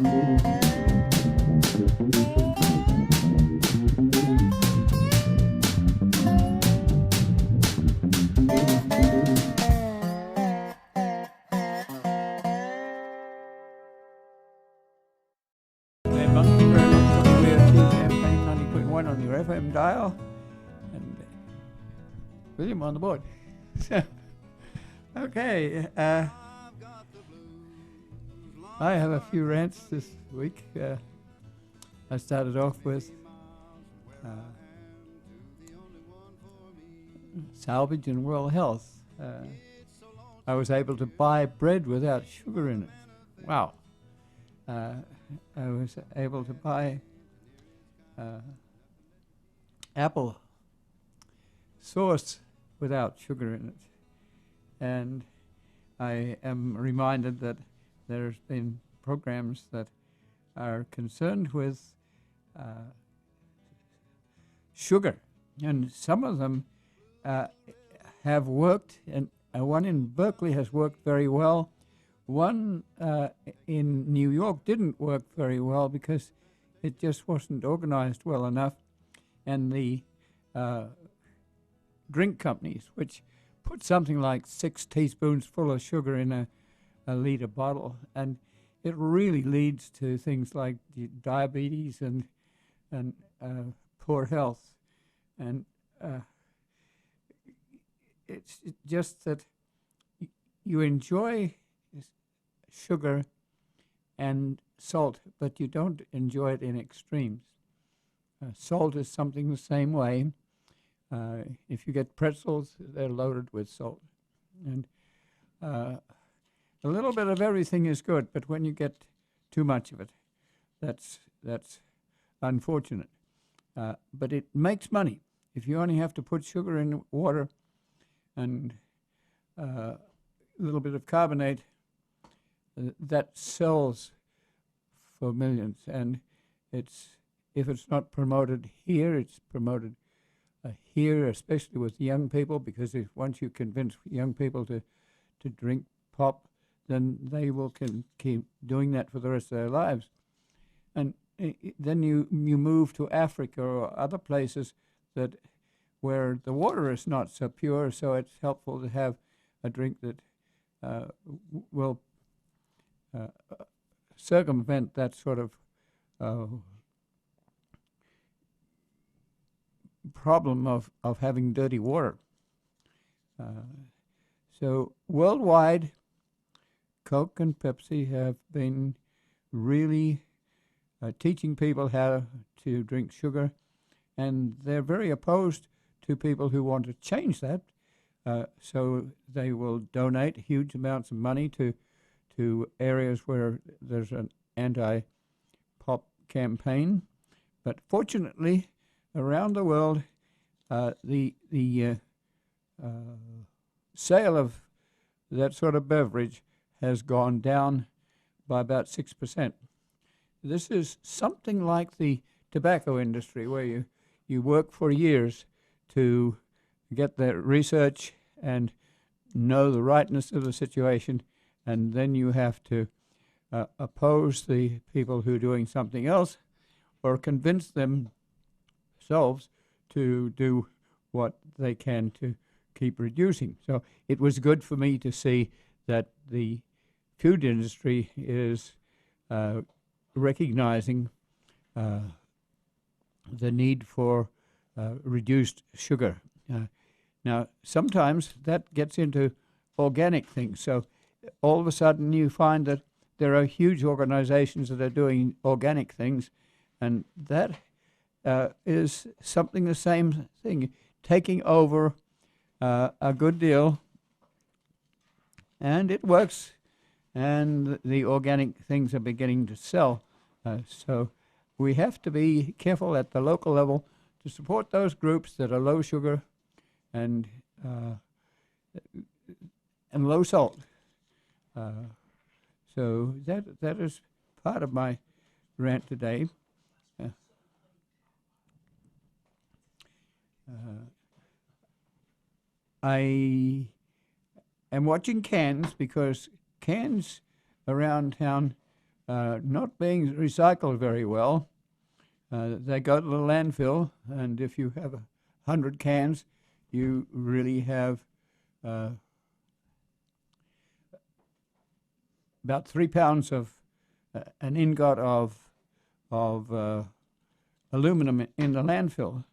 Prairie Monk, Prairie Monk, WFT campaign 90.1 on your FM dial, and William on the board. Okay, I have a few rants this week. I started off with salvage and world health. I was able to buy bread without sugar in it. Wow. I was able to buy apple sauce without sugar in it. And I am reminded that there's been programs that are concerned with sugar, and some of them have worked, and one in Berkeley has worked very well. One in New York didn't work very well because it just wasn't organized well enough, and the drink companies, which put something like 6 teaspoons full of sugar in a liter bottle, and it really leads to things like diabetes and poor health. And it's just that you enjoy sugar and salt, but you don't enjoy it in extremes. Salt is something the same way. If you get pretzels, they're loaded with salt. And a little bit of everything is good, but when you get too much of it, that's unfortunate. But it makes money. If you only have to put sugar in water and a little bit of carbonate, that sells for millions. And if it's not promoted here, it's promoted here, especially with young people, because once you convince young people to drink pop, then they will keep doing that for the rest of their lives. And then you move to Africa or other places where the water is not so pure, so it's helpful to have a drink that will circumvent that sort of problem of having dirty water. So worldwide, Coke and Pepsi have been really teaching people how to drink sugar, and they're very opposed to people who want to change that. So they will donate huge amounts of money to areas where there's an anti-pop campaign. But fortunately, around the world, the sale of that sort of beverage has gone down by about 6%. This is something like the tobacco industry, where you work for years to get the research and know the rightness of the situation, and then you have to oppose the people who are doing something else or convince themselves to do what they can to keep reducing. So it was good for me to see that the food industry is recognizing the need for reduced sugar. Now, sometimes that gets into organic things. So all of a sudden you find that there are huge organizations that are doing organic things, and that is something the same thing, taking over a good deal, and it works, and the organic things are beginning to sell. So we have to be careful at the local level to support those groups that are low sugar and low salt. So that is part of my rant today. I am watching cans, because cans around town not being recycled very well. They go to the landfill, and if you have 100 cans, you really have about 3 pounds of an ingot of aluminum in the landfill,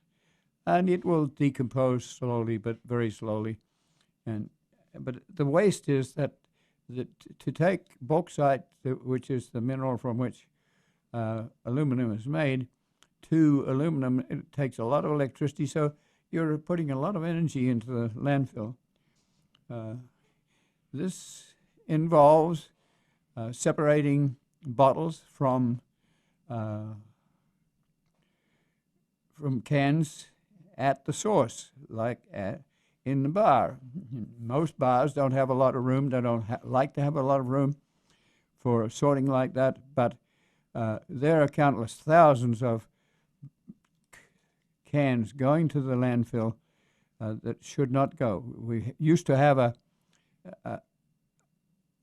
and it will decompose slowly, but very slowly. But the waste is that to take bauxite, which is the mineral from which aluminum is made, to aluminum, it takes a lot of electricity, so you're putting a lot of energy into the landfill. This involves separating bottles from cans at the source, like in the bar. Most bars don't have a lot of room. They don't like to have a lot of room for sorting like that, but there are countless thousands of cans going to the landfill that should not go. We used to have a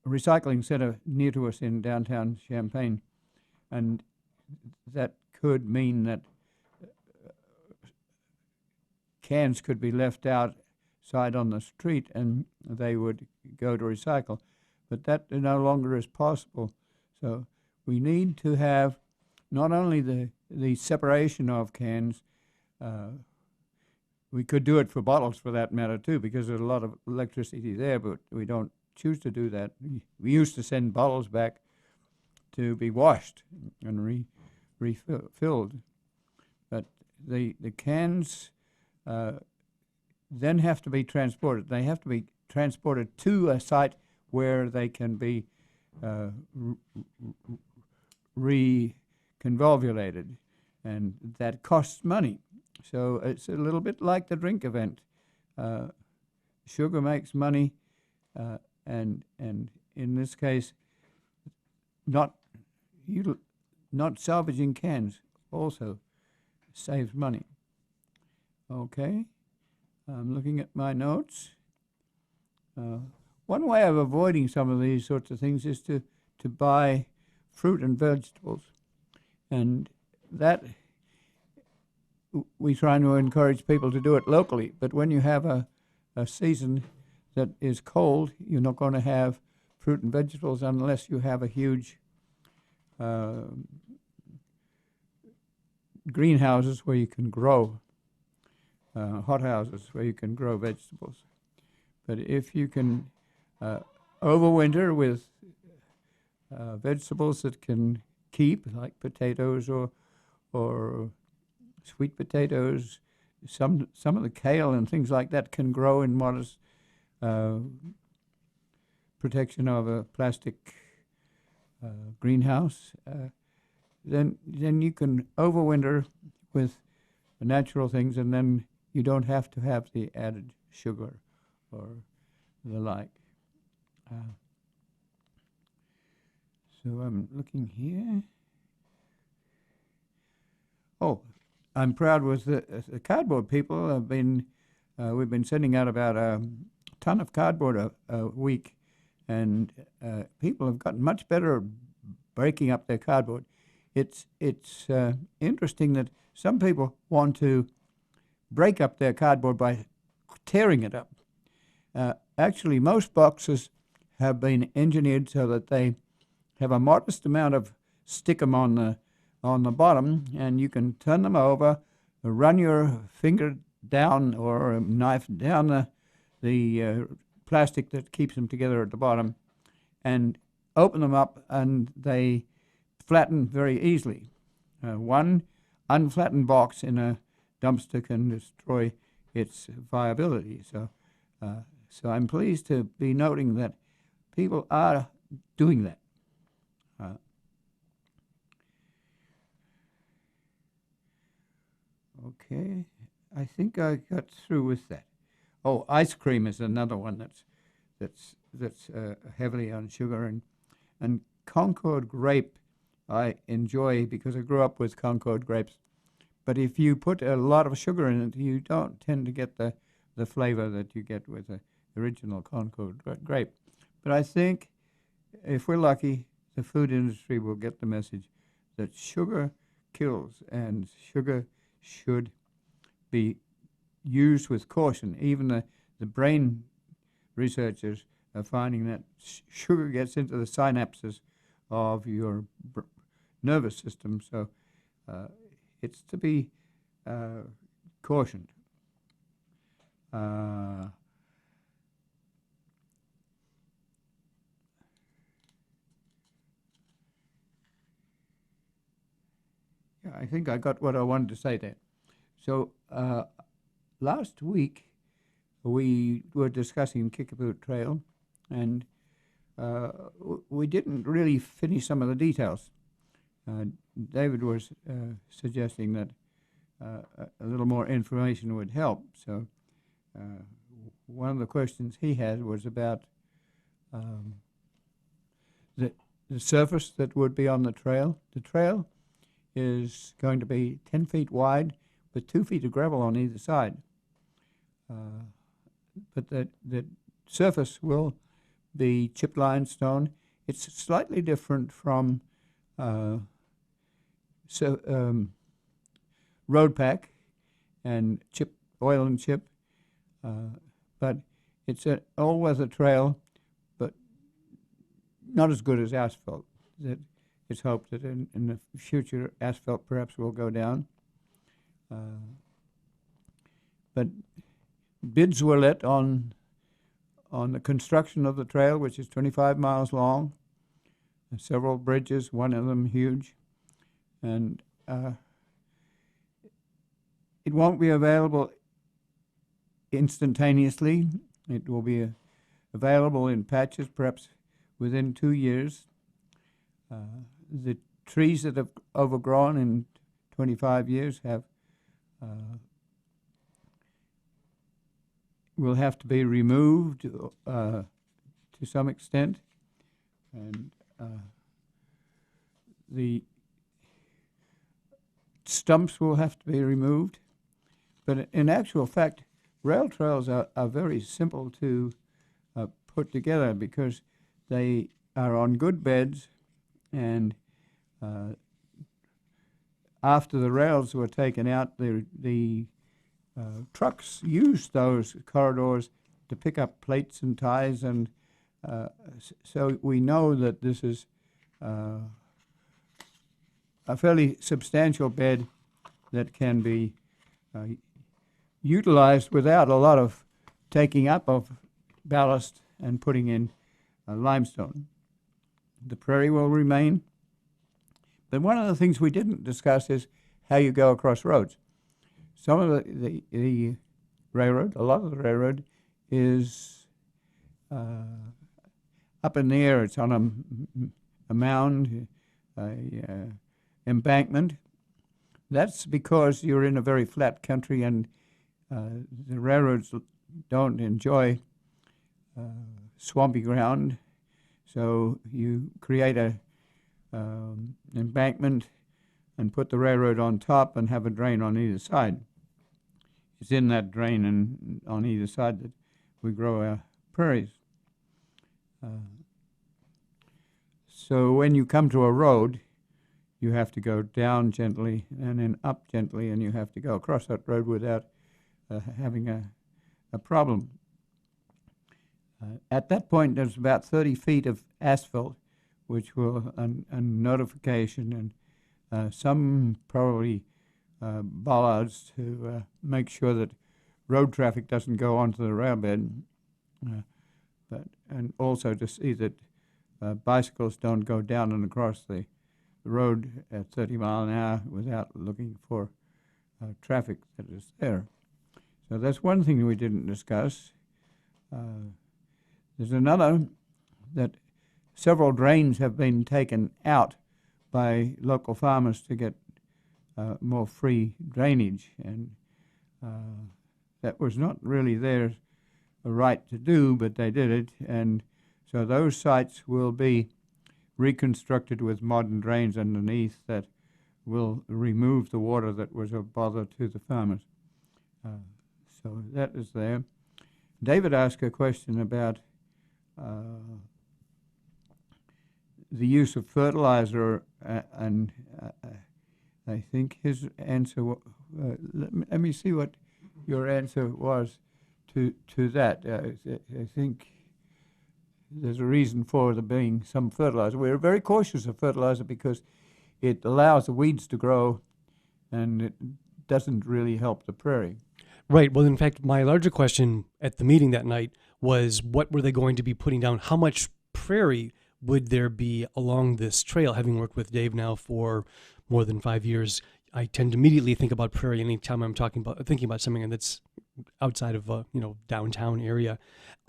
recycling center near to us in downtown Champaign, and that could mean that cans could be left outside on the street and they would go to recycle. But that no longer is possible. So we need to have not only the separation of cans, we could do it for bottles for that matter too, because there's a lot of electricity there, but we don't choose to do that. We used to send bottles back to be washed and refilled. But the cans then have to be transported. They have to be transported to a site where they can be reconvolvulated, and that costs money. So it's a little bit like the drink event. Sugar makes money, and in this case, not salvaging cans also saves money. Okay, I'm looking at my notes. One way of avoiding some of these sorts of things is to buy fruit and vegetables, and that we try to encourage people to do it locally. But when you have a season that is cold, you're not going to have fruit and vegetables unless you have a huge greenhouses where you can grow, hothouses where you can grow vegetables. But if you can overwinter with vegetables that can keep, like potatoes or sweet potatoes, some of the kale and things like that can grow in modest protection of a plastic greenhouse. Then you can overwinter with natural things, and then you don't have to have the added sugar or the like. So I'm looking here. Oh, I'm proud with the cardboard people. We've been sending out about a ton of cardboard a week, and people have gotten much better at breaking up their cardboard. It's interesting that some people want to break up their cardboard by tearing it up. Actually, most boxes have been engineered so that they have a modest amount of stickum on the bottom, and you can turn them over, run your finger down or a knife down the plastic that keeps them together at the bottom, and open them up, and they flatten very easily. One unflattened box in a dumpster can destroy its viability. So I'm pleased to be noting that people are doing that. Okay, I think I got through with that. Oh, ice cream is another one that's heavily on sugar, and Concord grape I enjoy because I grew up with Concord grapes. But if you put a lot of sugar in it, you don't tend to get the flavor that you get with the original Concord grape. But I think if we're lucky, the food industry will get the message that sugar kills and sugar should be used with caution. Even the brain researchers are finding that sugar gets into the synapses of your nervous system, so it's to be cautioned. Yeah, I think I got what I wanted to say there. So last week we were discussing Kickapoo Trail, and we didn't really finish some of the details. David was suggesting that a little more information would help. So one of the questions he had was about the surface that would be on the trail. The trail is going to be 10 feet wide with 2 feet of gravel on either side. But the surface will be chipped limestone. It's slightly different from road pack and oil and chip, but it's an all-weather trail, but not as good as asphalt. That it's hoped that in the future asphalt perhaps will go down. But bids were let on the construction of the trail, which is 25 miles long, several bridges, one of them huge, and it won't be available instantaneously. It will be available in patches, perhaps within 2 years. The trees that have overgrown in 25 years will have to be removed to some extent, and the stumps will have to be removed. But in actual fact, rail trails are very simple to put together because they are on good beds, and after the rails were taken out, the trucks used those corridors to pick up plates and ties, and so we know that this is a fairly substantial bed that can be utilized without a lot of taking up of ballast and putting in limestone. The prairie will remain, but one of the things we didn't discuss is how you go across roads. Some of the railroad, a lot of the railroad is up in the air. It's on a mound, embankment. That's because you're in a very flat country, and the railroads don't enjoy swampy ground. So you create a embankment and put the railroad on top and have a drain on either side. It's in that drain and on either side that we grow our prairies. So when you come to a road, you have to go down gently and then up gently, and you have to go across that road without having a problem. At that point, there's about 30 feet of asphalt, which will, a notification, and some probably bollards to make sure that road traffic doesn't go onto the rail bed, and also to see that bicycles don't go down and across the road at 30 miles an hour without looking for traffic that is there. So that's one thing we didn't discuss. There's another, that several drains have been taken out by local farmers to get more free drainage, and that was not really their right to do, but they did it, and so those sites will be reconstructed with modern drains underneath that will remove the water that was a bother to the farmers. So that is there. David asked a question about the use of fertilizer, and I think his answer. Let me see what your answer was to that. I think there's a reason for there being some fertilizer. We're very cautious of fertilizer because it allows the weeds to grow, and it doesn't really help the prairie. Right. Well, in fact, my larger question at the meeting that night was, what were they going to be putting down? How much prairie would there be along this trail? Having worked with Dave now for more than 5 years, I tend to immediately think about prairie anytime I'm thinking about something that's outside of downtown area.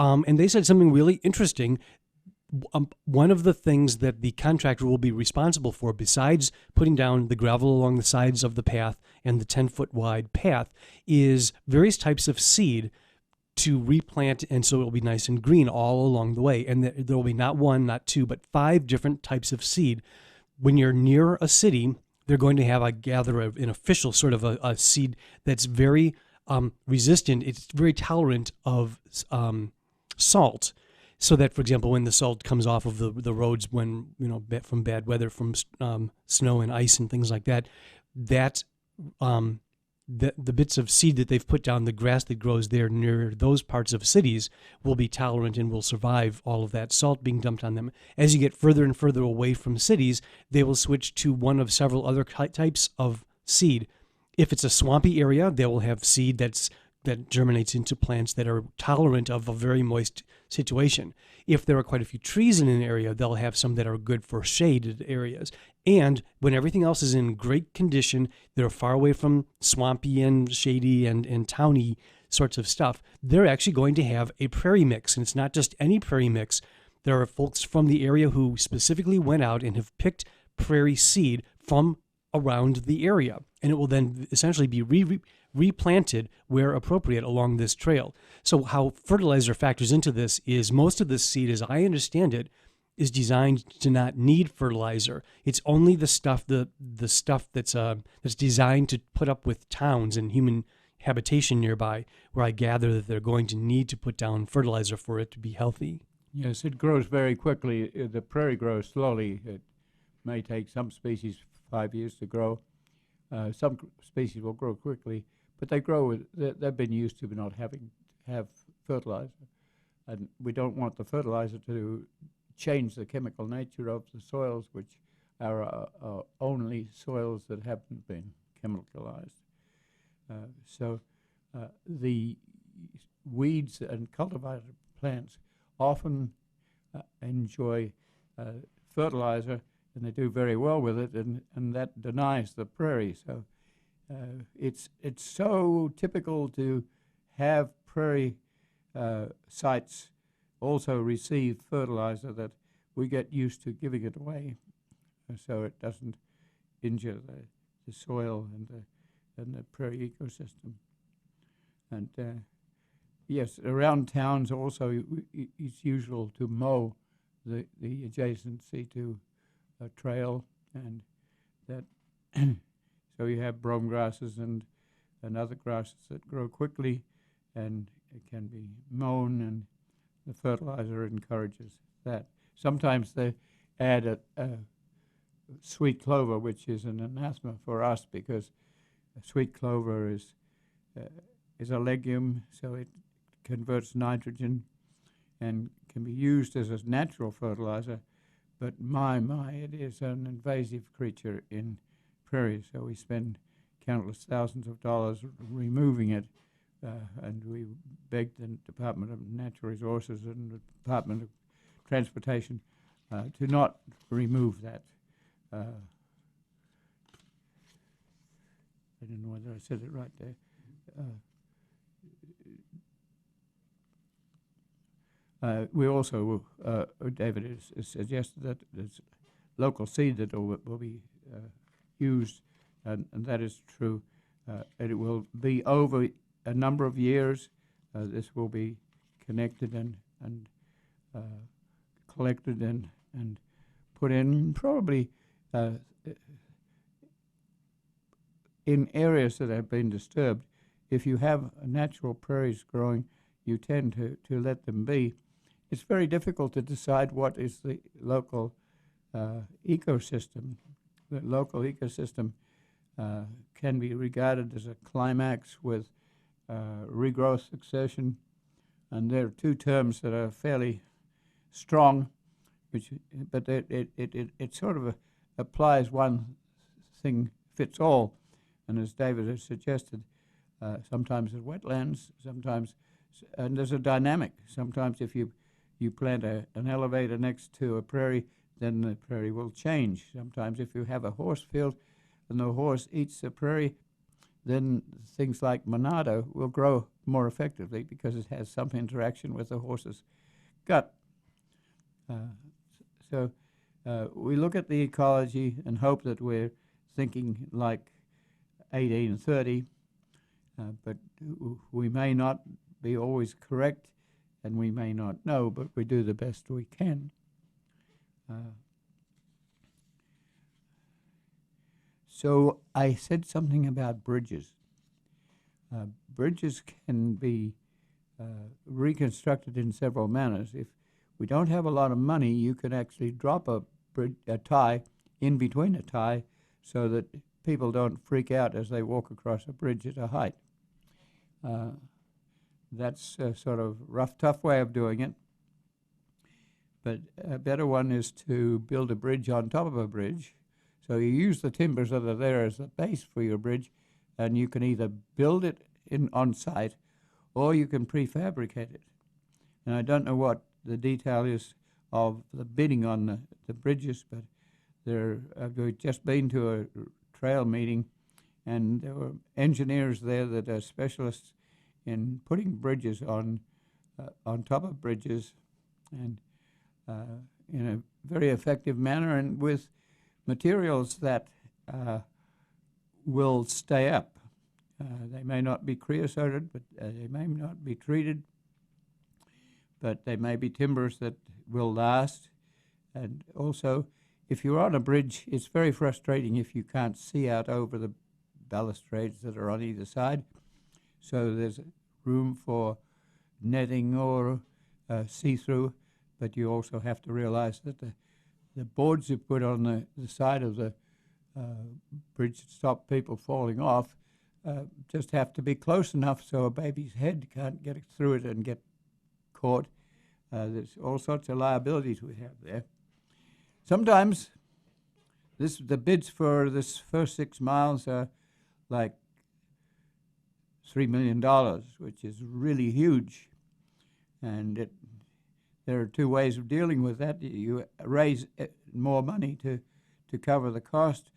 And they said something really interesting. One of the things that the contractor will be responsible for, besides putting down the gravel along the sides of the path and the 10-foot wide path, is various types of seed to replant, and so it'll be nice and green all along the way. And there will be not one, not two, but 5 different types of seed. When you're near a city, they're going to have, I gather, an official sort of a seed that's very resistant. It's very tolerant of salt. So that, for example, when the salt comes off of the roads, when from bad weather, from snow and ice and things like that, the bits of seed that they've put down, the grass that grows there near those parts of cities, will be tolerant and will survive all of that salt being dumped on them. As you get further and further away from cities, they will switch to one of several other types of seed. If it's a swampy area, they will have seed that germinates into plants that are tolerant of a very moist situation. If there are quite a few trees in an area, they'll have some that are good for shaded areas. And when everything else is in great condition, they're far away from swampy and shady and towny sorts of stuff, they're actually going to have a prairie mix. And it's not just any prairie mix. There are folks from the area who specifically went out and have picked prairie seed from around the area. And it will then essentially be replanted where appropriate along this trail. So how fertilizer factors into this is most of this seed, as I understand it, is designed to not need fertilizer. It's only the stuff that's designed to put up with towns and human habitation nearby, where I gather that they're going to need to put down fertilizer for it to be healthy. Yes, it grows very quickly. The prairie grows slowly. It may take some species 5 years to grow. Some species will grow quickly, but they grow. They've been used to not having to have fertilizer, and we don't want the fertilizer to change the chemical nature of the soils, which are only soils that haven't been chemicalized. So the weeds and cultivated plants often enjoy fertilizer, and they do very well with it, and that denies the prairie. So it's so typical to have prairie sites also receive fertilizer that we get used to giving it away, so it doesn't injure the soil and the prairie ecosystem. And yes, around towns also it's usual to mow the adjacency to a trail, and that so you have brome grasses and other grasses that grow quickly, and it can be mown, and the fertilizer encourages that. Sometimes they add a sweet clover, which is an anathema for us because sweet clover is a legume, so it converts nitrogen and can be used as a natural fertilizer. But my, it is an invasive creature in prairies, so we spend countless thousands of dollars removing it, and we beg the Department of Natural Resources and the Department of Transportation to not remove that. I don't know whether I said it right there. We also, David has suggested that there's local seed that will be used, and that is true. And it will be over a number of years. This will be connected and collected and put in probably in areas that have been disturbed. If you have natural prairies growing, you tend to let them be. It's very difficult to decide what is the local ecosystem, the local ecosystem, can be regarded as a climax with regrowth succession. And there are two terms that are fairly strong, but it sort of applies one thing fits all. And as David has suggested, sometimes it's wetlands, sometimes, and there's a dynamic. Sometimes if you plant an elevator next to a prairie, then the prairie will change. Sometimes if you have a horse field and the horse eats the prairie, then things like monarda will grow more effectively because it has some interaction with the horse's gut. So we look at the ecology and hope that we're thinking like 1830, but we may not be always correct, and we may not know, but we do the best we can. So I said something about bridges. Bridges can be reconstructed in several manners. If we don't have a lot of money, you can actually drop a tie in between a tie so that people don't freak out as they walk across a bridge at a height. That's a sort of rough, tough way of doing it. But a better one is to build a bridge on top of a bridge. So you use the timbers that are there as the base for your bridge, and you can either build it on site or you can prefabricate it. And I don't know what the detail is of the bidding on the bridges, but I've just been to a trail meeting, and there were engineers there that are specialists in putting bridges on top of bridges, and in a very effective manner, and with materials that will stay up. They may not be creosoted, but they may not be treated, but they may be timbers that will last. And also, if you're on a bridge, it's very frustrating if you can't see out over the balustrades that are on either side. So there's room for netting or see-through, but you also have to realize that the boards you put on the side of the bridge to stop people falling off just have to be close enough so a baby's head can't get through it and get caught. There's all sorts of liabilities we have there. Sometimes the bids for this first 6 miles are like $3 million, which is really huge. And there are two ways of dealing with that. You raise more money to cover the cost,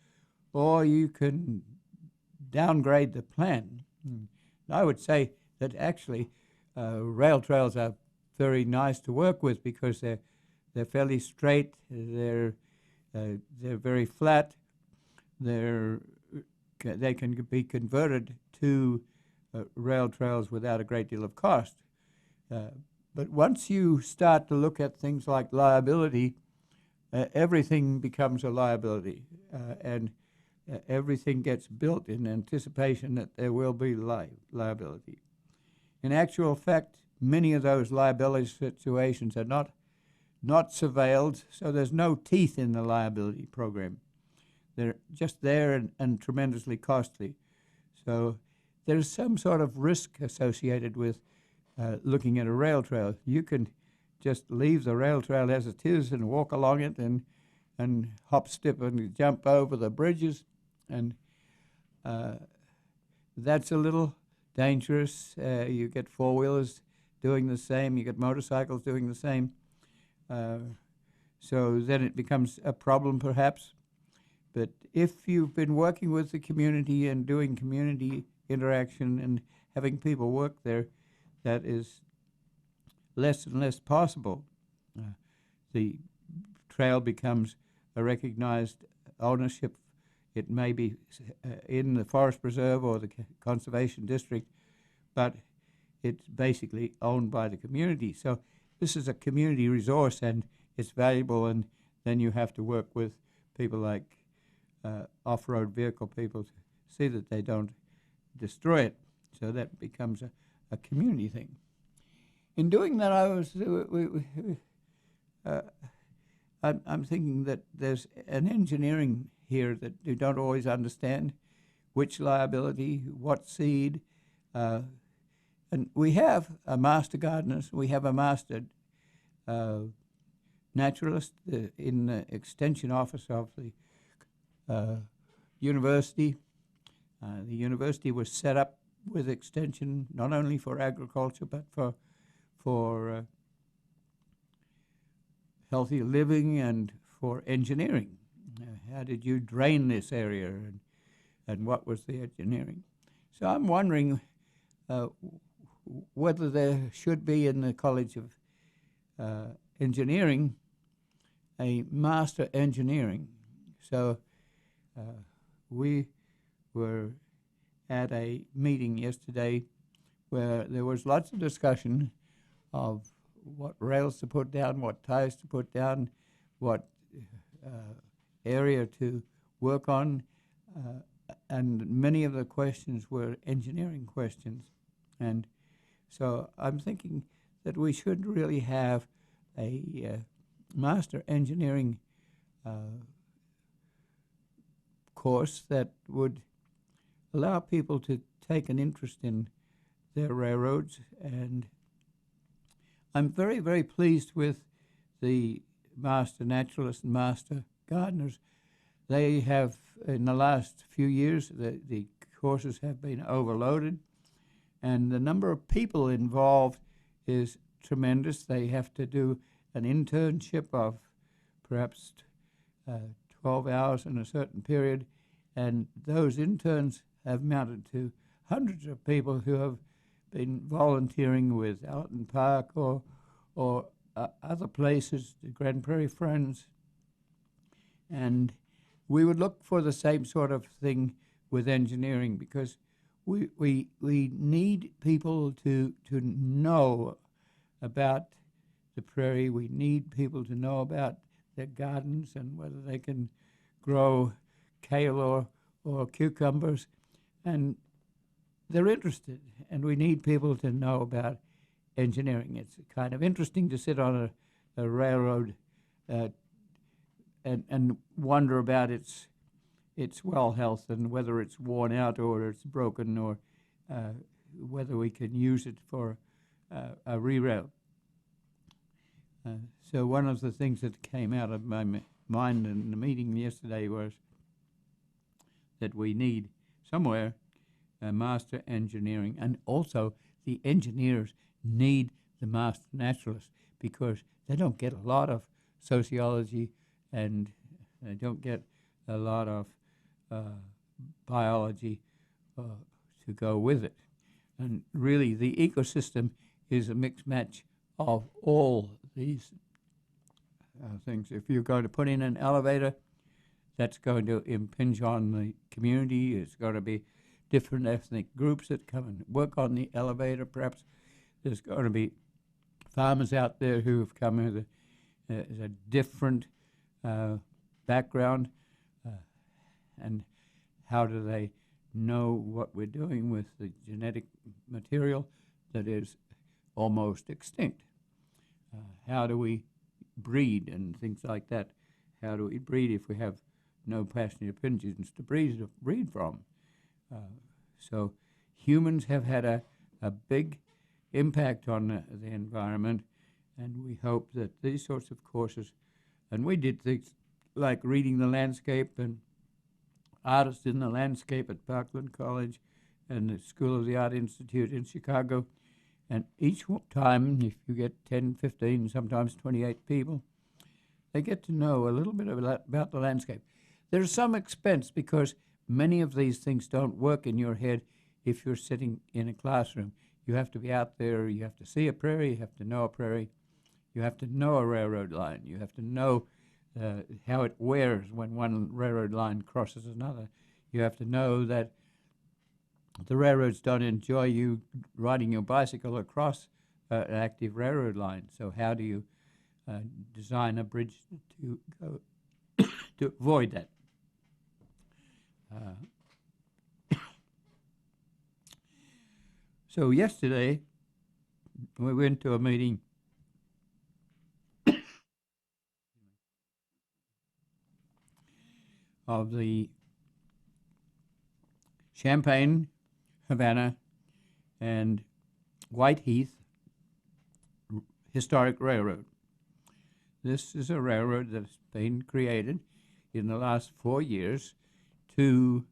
or you can downgrade the plan. I would say that actually rail trails are very nice to work with because they're fairly straight, they're very flat, they can be converted to rail trails without a great deal of cost. But once you start to look at things like liability, everything becomes a liability, and everything gets built in anticipation that there will be liability. In actual fact, many of those liability situations are not surveilled, so there's no teeth in the liability program. They're just there and tremendously costly. So there's some sort of risk associated with looking at a rail trail. You can just leave the rail trail as it is and walk along it and hop, skip, and jump over the bridges, and that's a little dangerous. You get four-wheelers doing the same. You get motorcycles doing the same. So then it becomes a problem, perhaps. But if you've been working with the community and doing community interaction and having people work there, that is less and less possible. The trail becomes a recognized ownership. It may be in the forest preserve or the conservation district, but it's basically owned by the community. So this is a community resource, and it's valuable, and then you have to work with people like off-road vehicle people to see that they don't destroy it. So that becomes a community thing. In doing that, I'm thinking that there's an engineering here that you don't always understand, which liability, what seed, uh, and we have a master gardeners, we have a master uh, naturalist in the extension office of the uh, university. The university was set up with extension not only for agriculture but for healthy living and for engineering. How did you drain this area, and what was the engineering? So I'm wondering uh, whether there should be in the College of Engineering a master engineering. So we were at a meeting yesterday where there was lots of discussion of what rails to put down, what ties to put down, what area to work on, and many of the questions were engineering questions. And so I'm thinking that we should really have a master engineering course that would allow people to take an interest in their railroads. And I'm very, very pleased with the master naturalists and master gardeners. They have, in the last few years, the courses have been overloaded, and the number of people involved is tremendous. They have to do an internship of perhaps 12 hours in a certain period, and those interns have mounted to hundreds of people who have been volunteering with Alton Park or other places, the Grand Prairie Friends, and we would look for the same sort of thing with engineering, because we need people to know about the prairie. We need people to know about their gardens and whether they can grow kale or cucumbers, and they're interested, and we need people to know about engineering. It's kind of interesting to sit on a railroad and wonder about its well health and whether it's worn out or it's broken, or whether we can use it for a re-rail. So one of the things that came out of my mind in the meeting yesterday was that we need somewhere master engineering, and also the engineers need the master naturalists, because they don't get a lot of sociology and they don't get a lot of biology to go with it. And really the ecosystem is a mixed match of all these things. If you're going to put in an elevator, that's going to impinge on the community. It's going to be different ethnic groups that come and work on the elevator. Perhaps there's going to be farmers out there who have come with a different background, and how do they know what we're doing with the genetic material that is almost extinct? How do we breed and things like that? How do we breed if we have no passenger pigeons to breed from? So humans have had a big impact on the environment, and we hope that these sorts of courses, and we did things like reading the landscape and artists in the landscape at Parkland College and the School of the Art Institute in Chicago, and each time, if you get 10, 15, sometimes 28 people, they get to know a little bit about the landscape. There's some expense, because many of these things don't work in your head if you're sitting in a classroom. You have to be out there, you have to see a prairie, you have to know a prairie, you have to know a railroad line, you have to know how it wears when one railroad line crosses another. You have to know that the railroads don't enjoy you riding your bicycle across an active railroad line. So how do you design a bridge to go to avoid that? So yesterday we went to a meeting of the Champaign, Havana, and Whiteheath Historic Railroad. This is a railroad that's been created in the last 4 years to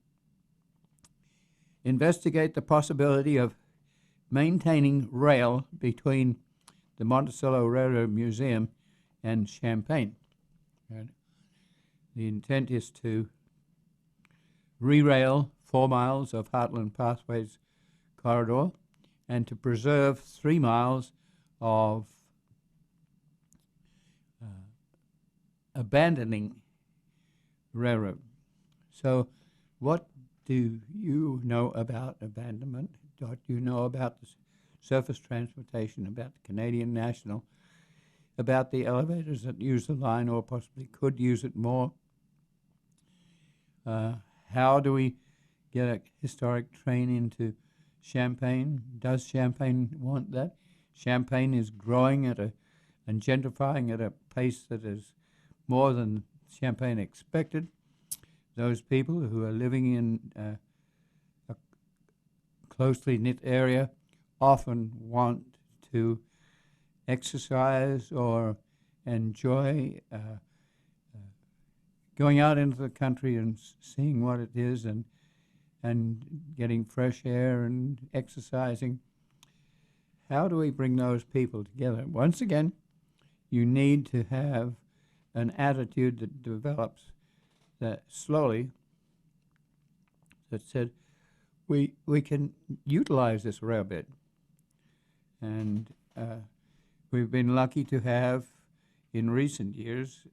investigate the possibility of maintaining rail between the Monticello Railroad Museum and Champaign. Right? The intent is to re-rail 4 miles of Heartland Pathways corridor and to preserve 3 miles of abandoning railroad. So what do you know about abandonment? What do you know about the surface transportation, about the Canadian National, about the elevators that use the line or possibly could use it more? How do we get a historic train into Champaign? Does Champaign want that? Champaign is growing and gentrifying at a pace that is more than Champaign expected. Those people who are living in a closely knit area often want to exercise or enjoy going out into the country and seeing what it is and getting fresh air and exercising. How do we bring those people together? Once again, you need to have an attitude that develops that slowly that said, we can utilize this rail bed. And we've been lucky to have, in recent years,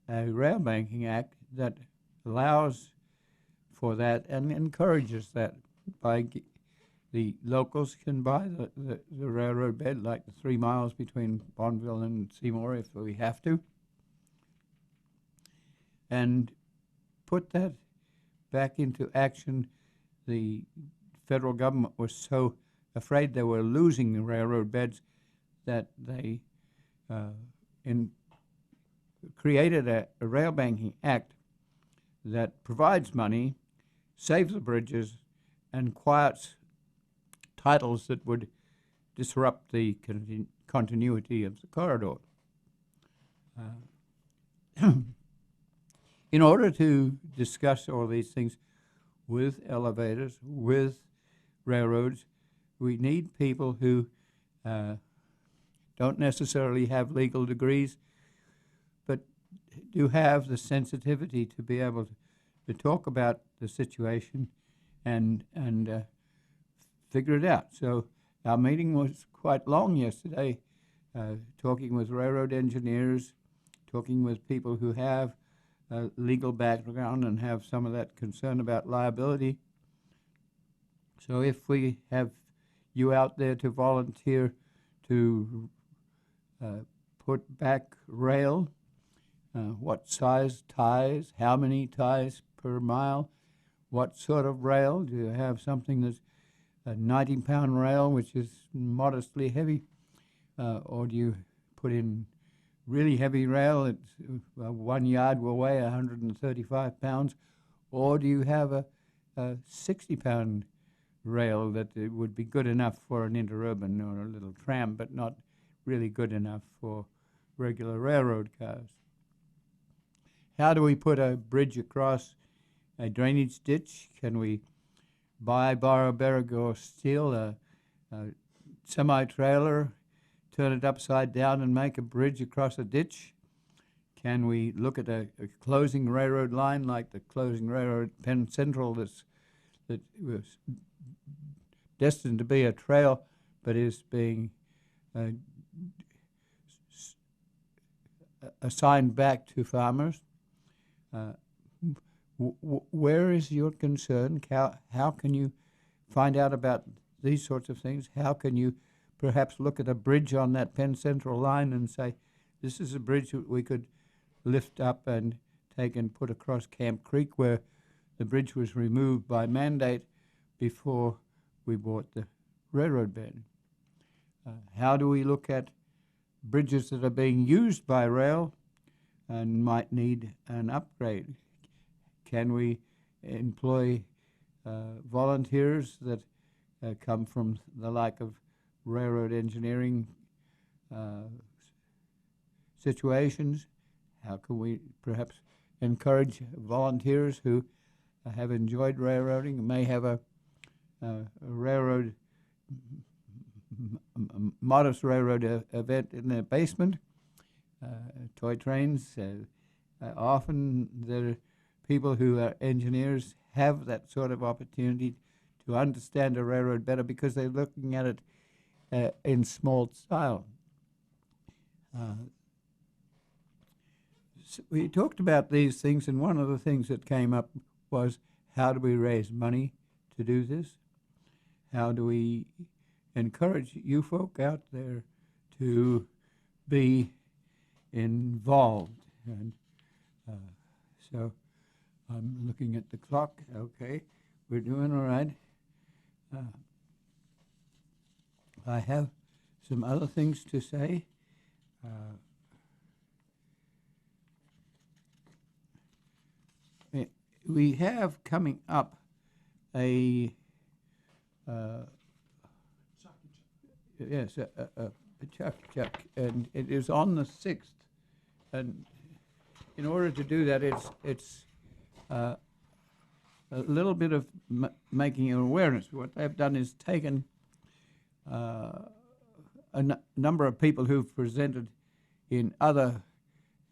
a rail banking act that allows for that and encourages that. The locals can buy the railroad bed, like the 3 miles between Bonneville and Seymour if we have to, and put that back into action. The federal government was so afraid they were losing the railroad beds that they created a rail banking act that provides money, saves the bridges, and quiets titles that would disrupt the continuity of the corridor. In order to discuss all these things with elevators, with railroads, we need people who don't necessarily have legal degrees, but do have the sensitivity to be able to talk about the situation and figure it out. So our meeting was quite long yesterday, talking with railroad engineers, talking with people who have a legal background and have some of that concern about liability. So if we have you out there to volunteer to put back rail, what size ties, how many ties per mile, what sort of rail? Do you have something that's a 90-pound rail, which is modestly heavy, or do you put in really heavy rail? It's 1 yard will weigh 135 pounds, or do you have a 60-pound rail that it would be good enough for an interurban or a little tram, but not really good enough for regular railroad cars? How do we put a bridge across a drainage ditch? Can we buy, borrow, beg, or steal a semi-trailer, turn it upside down and make a bridge across a ditch? Can we look at a closing railroad line like the closing railroad Penn Central that was destined to be a trail but is being assigned back to farmers? Where is your concern? How can you find out about these sorts of things? How can you perhaps look at a bridge on that Penn Central line and say, this is a bridge that we could lift up and take and put across Camp Creek, where the bridge was removed by mandate before we bought the railroad bed? How do we look at bridges that are being used by rail and might need an upgrade? can we employ volunteers that come from the like of railroad engineering situations? How can we perhaps encourage volunteers who have enjoyed railroading, may have a railroad, modest railroad event in their basement, toy trains. Often there are people who are engineers have that sort of opportunity to understand a railroad better because they're looking at it in small style. So we talked about these things, and one of the things that came up was, how do we raise money to do this? How do we encourage you folk out there to be involved? And so I'm looking at the clock. Okay, we're doing all right. I have some other things to say. We have coming up a yes, a Pachacachak, and it is on the 6th. And in order to do that, it's a little bit of making an awareness. What they've done is taken a number of people who've presented in other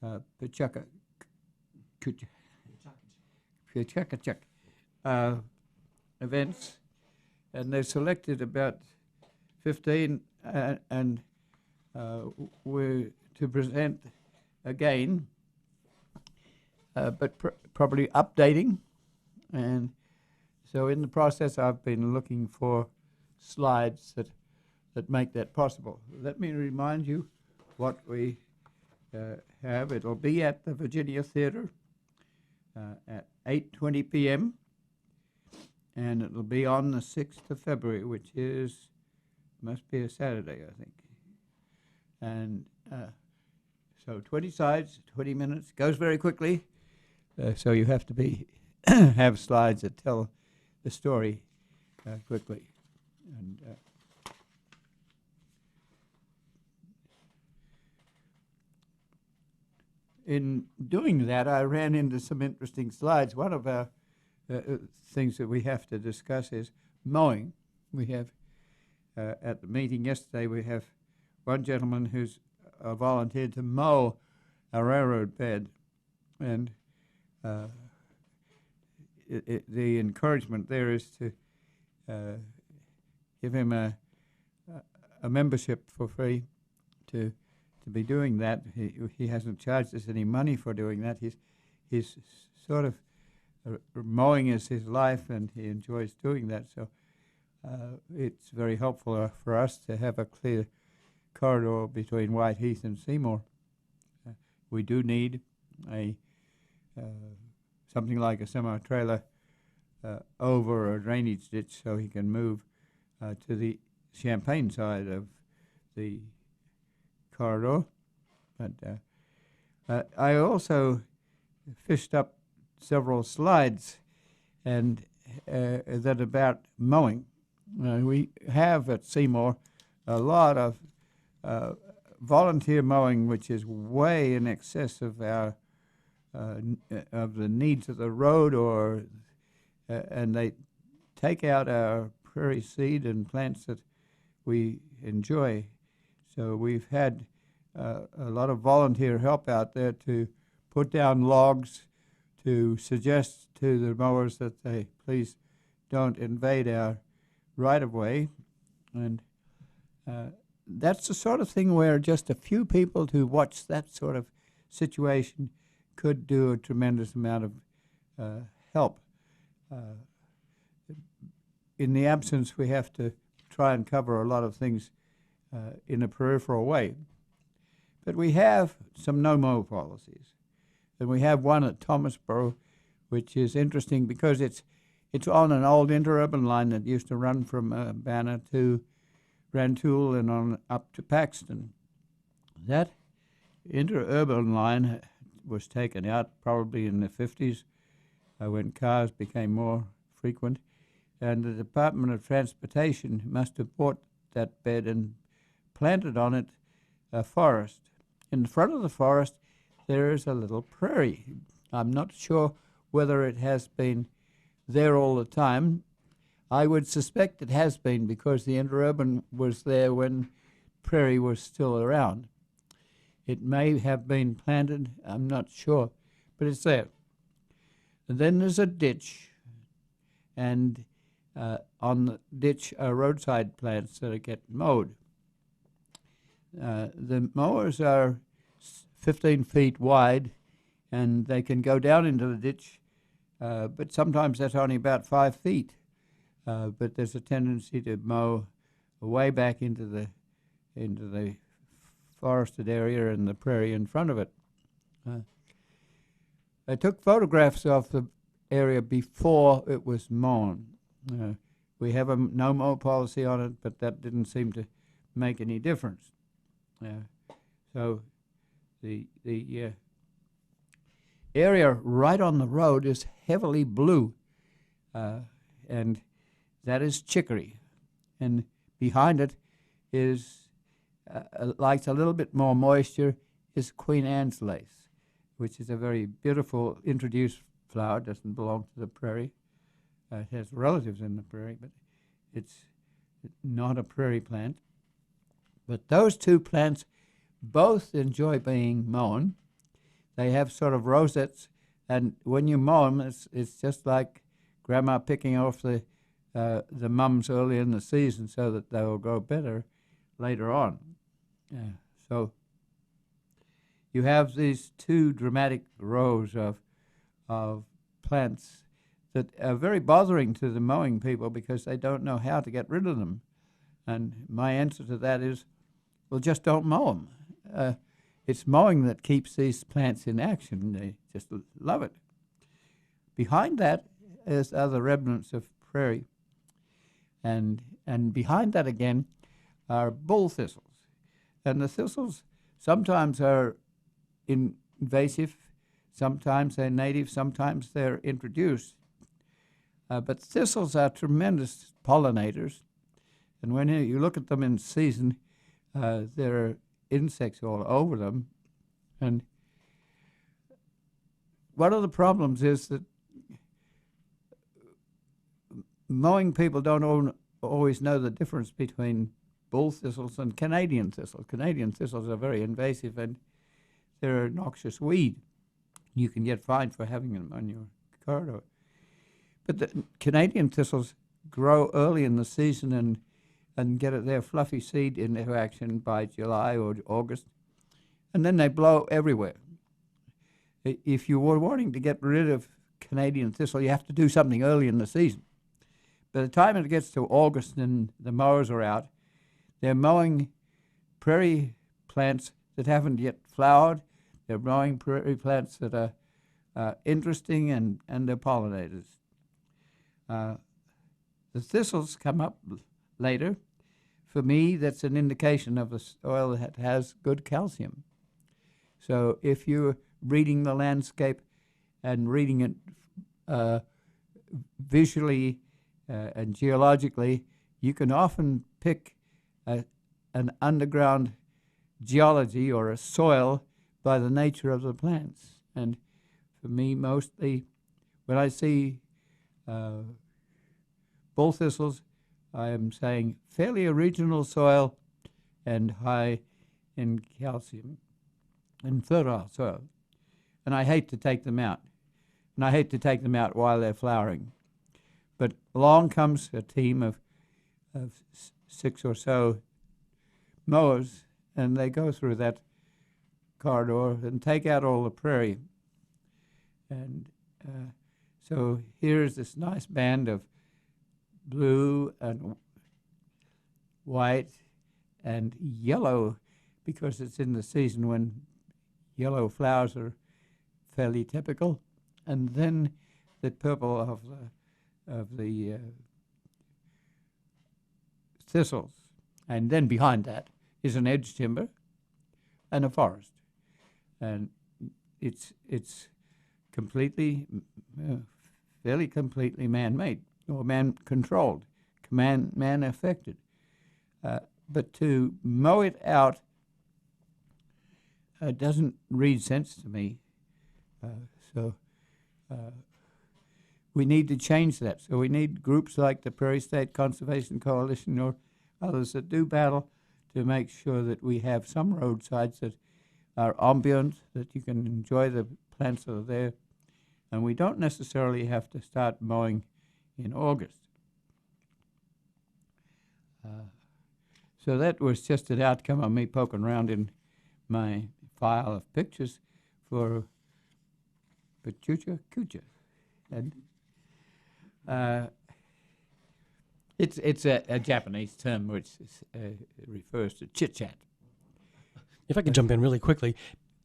Pachacachak events, and they selected about 15 and we're to present again, but probably updating. And so in the process, I've been looking for slides that make that possible. Let me remind you what we have. It'll be at the Virginia Theater at 8:20 p.m. and it'll be on the 6th of February, which must be a Saturday, I think. And so 20 sides, 20 minutes, goes very quickly. So you have to have slides that tell the story quickly. And in doing that, I ran into some interesting slides. One of our things that we have to discuss is mowing. We have, at the meeting yesterday, we have one gentleman who's volunteered to mow a railroad bed. And the encouragement there is to give him a membership for free to be doing that. He hasn't charged us any money for doing that. He's sort of mowing is his life, and he enjoys doing that. So it's very helpful for us to have a clear corridor between Whiteheath and Seymour. We do need a something like a semi-trailer over a drainage ditch so he can move to the Champaign side of the corridor. But I also fished up several slides and that about mowing. We have at Seymour a lot of volunteer mowing, which is way in excess of our of the needs of the road, and they take out our prairie seed and plants that we enjoy. So we've had a lot of volunteer help out there to put down logs, to suggest to the mowers that they please don't invade our right-of-way. And that's the sort of thing where just a few people to watch that sort of situation could do a tremendous amount of help. In the absence, we have to try and cover a lot of things in a peripheral way. But we have some no-mow policies. And we have one at Thomasboro, which is interesting because it's on an old interurban line that used to run from Banner to Rantoul and on up to Paxton. That interurban line was taken out probably in the 50s when cars became more frequent. And the Department of Transportation must have bought that bed and planted on it a forest. In front of the forest, there is a little prairie. I'm not sure whether it has been there all the time. I would suspect it has been because the interurban was there when prairie was still around. It may have been planted, I'm not sure, but it's there. And then there's a ditch, and on the ditch are roadside plants that get mowed. The mowers are 15 feet wide, and they can go down into the ditch, but sometimes that's only about 5 feet. But there's a tendency to mow way back into the forested area and the prairie in front of it. I took photographs of the area before it was mown. We have a no-mow policy on it, but that didn't seem to make any difference. So the area right on the road is heavily blue, and that is chicory. And behind it is, likes a little bit more moisture, is Queen Anne's lace, which is a very beautiful introduced flower. It doesn't belong to the prairie. It has relatives in the prairie, but it's not a prairie plant. But those two plants both enjoy being mown. They have sort of rosettes, and when you mow them, it's just like Grandma picking off the mums early in the season so that they will grow better later on. So you have these two dramatic rows of plants that are very bothering to the mowing people because they don't know how to get rid of them. And my answer to that is, well, just don't mow them. It's mowing that keeps these plants in action. They just love it. Behind that are the remnants of prairie. And behind that again are bull thistles. And the thistles sometimes are invasive, sometimes they're native, sometimes they're introduced. But thistles are tremendous pollinators. And when you look at them in season, there are insects all over them. And one of the problems is that mowing people don't always know the difference between bull thistles and Canadian thistles. Canadian thistles are very invasive and they're a noxious weed. You can get fined for having them on your corridor. But the Canadian thistles grow early in the season and get their fluffy seed into action by July or August, and then they blow everywhere. If you were wanting to get rid of Canadian thistle, you have to do something early in the season. By the time it gets to August and the mowers are out, they're mowing prairie plants that haven't yet flowered. They're mowing prairie plants that are interesting and they're pollinators. The thistles come up later. For me, that's an indication of a soil that has good calcium. So if you're reading the landscape and reading it visually and geologically, you can often pick an underground geology or a soil by the nature of the plants. And for me, mostly, when I see bull thistles, I am saying fairly original soil and high in calcium and fertile soil. And I hate to take them out. And I hate to take them out while they're flowering. But along comes a team of 6 or so mowers, and they go through that corridor and take out all the prairie. And so here's this nice band of blue and white and yellow, because it's in the season when yellow flowers are fairly typical, and then the purple of the thistles, and then behind that is an edge timber and a forest, and it's completely fairly completely man-made or man-controlled, man-affected. But to mow it out doesn't read sense to me. So we need to change that. So we need groups like the Prairie State Conservation Coalition or others that do battle to make sure that we have some roadsides that are ambient, that you can enjoy the plants that are there. And we don't necessarily have to start mowing in August. So that was just an outcome of me poking around in my file of pictures for Pachuca Cucha. And it's a Japanese term which refers to chit-chat. If I could jump in really quickly,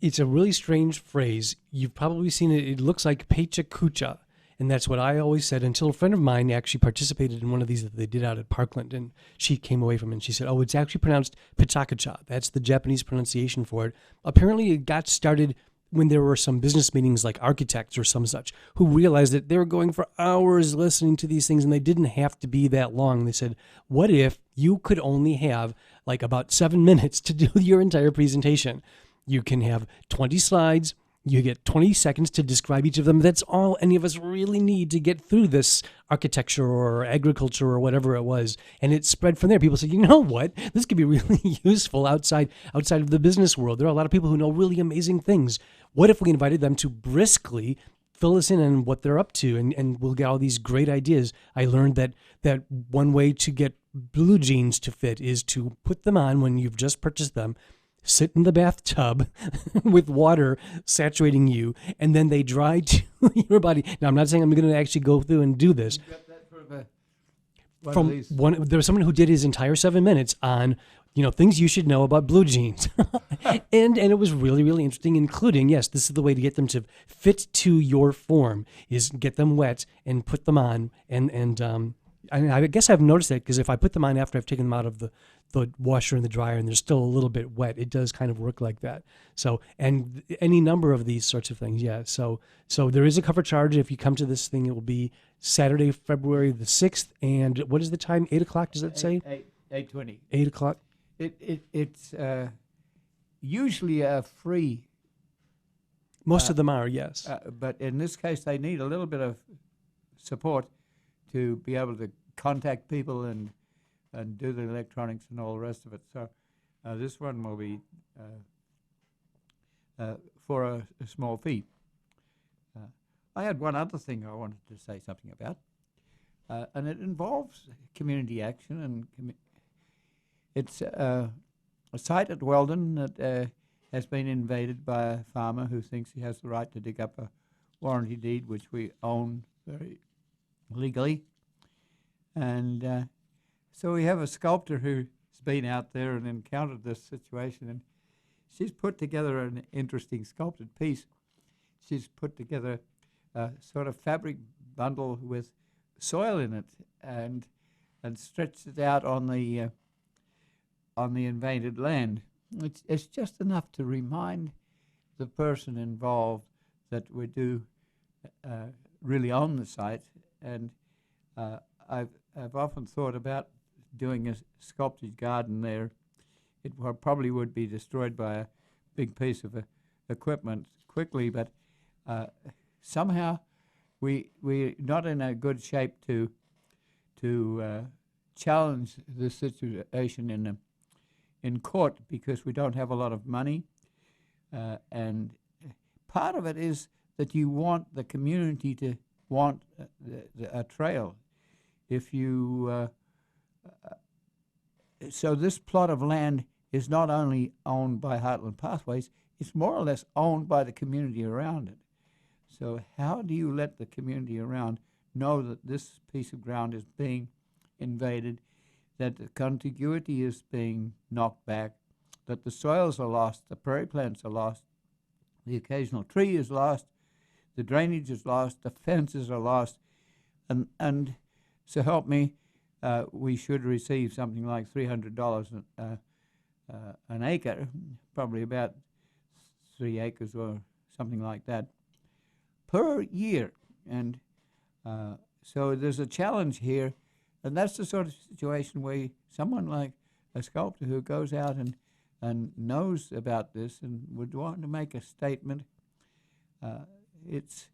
it's a really strange phrase. You've probably seen it. It looks like Pecha Kucha. And that's what I always said until a friend of mine actually participated in one of these that they did out at Parkland. And she came away from it and she said, oh, it's actually pronounced Pitakacha. That's the Japanese pronunciation for it. Apparently it got started when there were some business meetings like architects or some such who realized that they were going for hours listening to these things and they didn't have to be that long. They said, what if you could only have like about 7 minutes to do your entire presentation? You can have 20 slides. You get 20 seconds to describe each of them. That's all any of us really need to get through this architecture or agriculture or whatever it was. And it spread from there. People said, you know what? This could be really useful outside of the business world. There are a lot of people who know really amazing things. What if we invited them to briskly fill us in on what they're up to, and we'll get all these great ideas. I learned that one way to get blue jeans to fit is to put them on when you've just purchased them, sit in the bathtub with water saturating you, and then they dry to your body. Now, I'm not saying I'm going to actually go through and do this. You got that from there was someone who did his entire 7 minutes on, things you should know about blue jeans. and it was really, really interesting, including, yes, this is the way to get them to fit to your form, is get them wet and put them on. And I guess I've noticed that because if I put them on after I've taken them out of the washer and the dryer and they're still a little bit wet, it does kind of work like that. So, and any number of these sorts of things, yeah. So there is a cover charge. If you come to this thing, it will be Saturday, February the 6th. And what is the time? 8 o'clock, does that say? 8:20. 8 o'clock? It's usually a free. Most of them are, yes. But in this case, they need a little bit of support to be able to contact people and do the electronics and all the rest of it. So this one will be for a small fee. I had one other thing I wanted to say something about, and it involves community action. And it's a site at Weldon that has been invaded by a farmer who thinks he has the right to dig up a warranty deed, which we own very legally. And so we have a sculptor who's been out there and encountered this situation, and she's put together an interesting sculpted piece. She's put together a sort of fabric bundle with soil in it and stretched it out on the invaded land. It's just enough to remind the person involved that we do really own the site. And I've often thought about doing a sculpted garden there. It probably would be destroyed by a big piece of equipment quickly, but somehow we're not in a good shape to challenge this situation in court because we don't have a lot of money, and part of it is that you want the community to want a trail. If you so this plot of land is not only owned by Heartland Pathways, it's more or less owned by the community around it. So how do you let the community around know that this piece of ground is being invaded, that the contiguity is being knocked back, that the soils are lost, the prairie plants are lost, the occasional tree is lost, the drainage is lost, the fences are lost, and so help me, we should receive something like $300 an acre, probably about 3 acres or something like that, per year. And So there's a challenge here, and that's the sort of situation where someone like a sculptor who goes out and knows about this and would want to make a statement, it's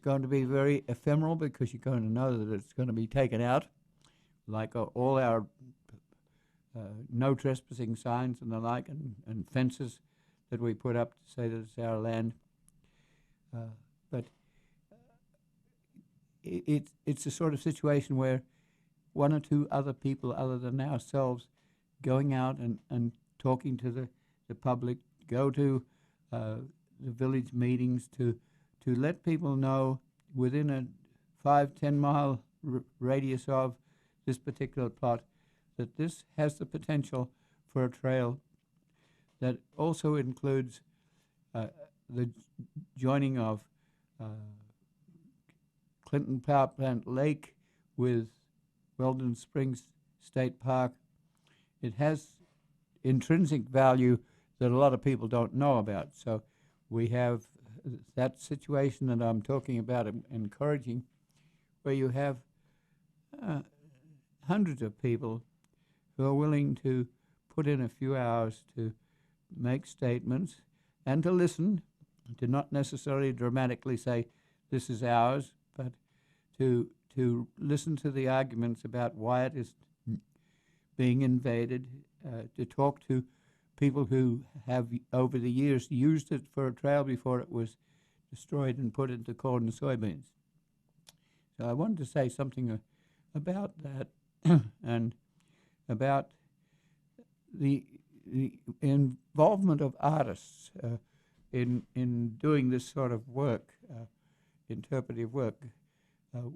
going to be very ephemeral because you're going to know that it's going to be taken out, like all our no trespassing signs and the like, and fences that we put up to say that it's our land. But it's a sort of situation where one or two other people other than ourselves going out and talking to the public, go to the village meetings to let people know within a 5-10 mile radius of this particular plot that this has the potential for a trail that also includes the joining of Clinton Power Plant Lake with Weldon Springs State Park. It has intrinsic value that a lot of people don't know about. So we have that situation that I'm talking about, encouraging, where you have hundreds of people who are willing to put in a few hours to make statements and to listen, to not necessarily dramatically say, this is ours, but to listen to the arguments about why it is being invaded, to talk to people who have over the years used it for a trail before it was destroyed and put into corn and soybeans. So I wanted to say something about that and about the involvement of artists in doing this sort of work, interpretive work.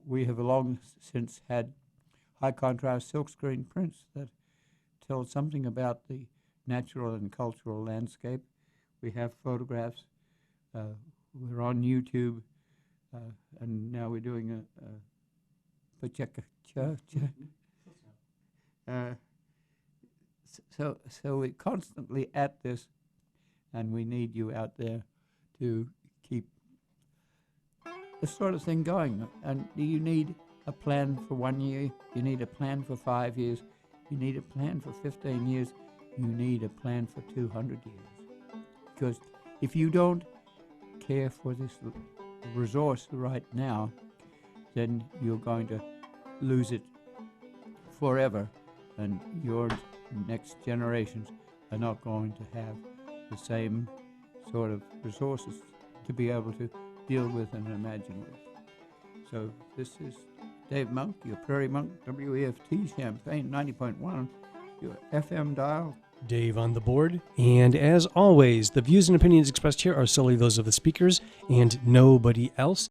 We have long since had high contrast silkscreen prints that tell something about the natural and cultural landscape. We have photographs. We're on YouTube, and now we're doing so we're constantly at this, and we need you out there to keep this sort of thing going. And you need a plan for 1 year, you need a plan for 5 years, you need a plan for 15 years, you need a plan for 200 years. Because if you don't care for this resource right now, then you're going to lose it forever, and your next generations are not going to have the same sort of resources to be able to deal with and imagine with. So this is Dave Monk, your Prairie Monk, WEFT Champaign 90.1, your FM dial. Dave on the board. And as always, the views and opinions expressed here are solely those of the speakers and nobody else.